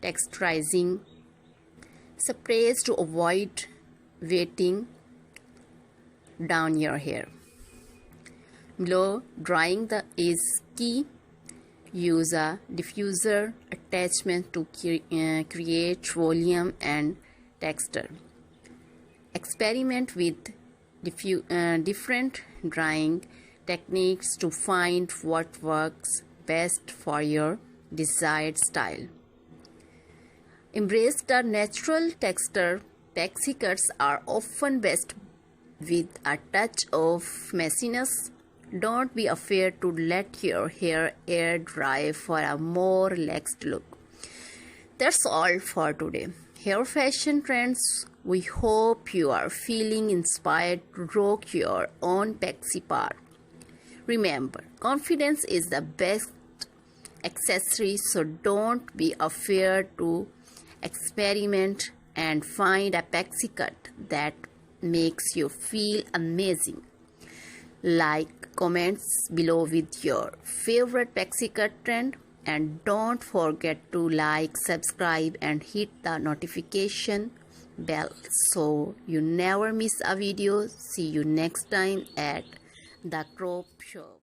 texturizing sprays to avoid weighting down your hair. Blow drying is key. Use a diffuser attachment to create volume and texture. Experiment with different drying techniques to find what works best for your desired style. Embrace the natural texture. Pixie cuts are often best with a touch of messiness. Don't be afraid to let your hair air dry for a more relaxed look. That's all for today. Hair fashion trends. We hope you are feeling inspired to rock your own Pixie part. Remember, confidence is the best accessory, so don't be afraid to experiment and find a Pixie cut that makes you feel amazing. Like, comments below with your favorite Pixie cut trend, and don't forget to like, subscribe and hit the notification bell so you never miss a video. See you next time at the crop shop.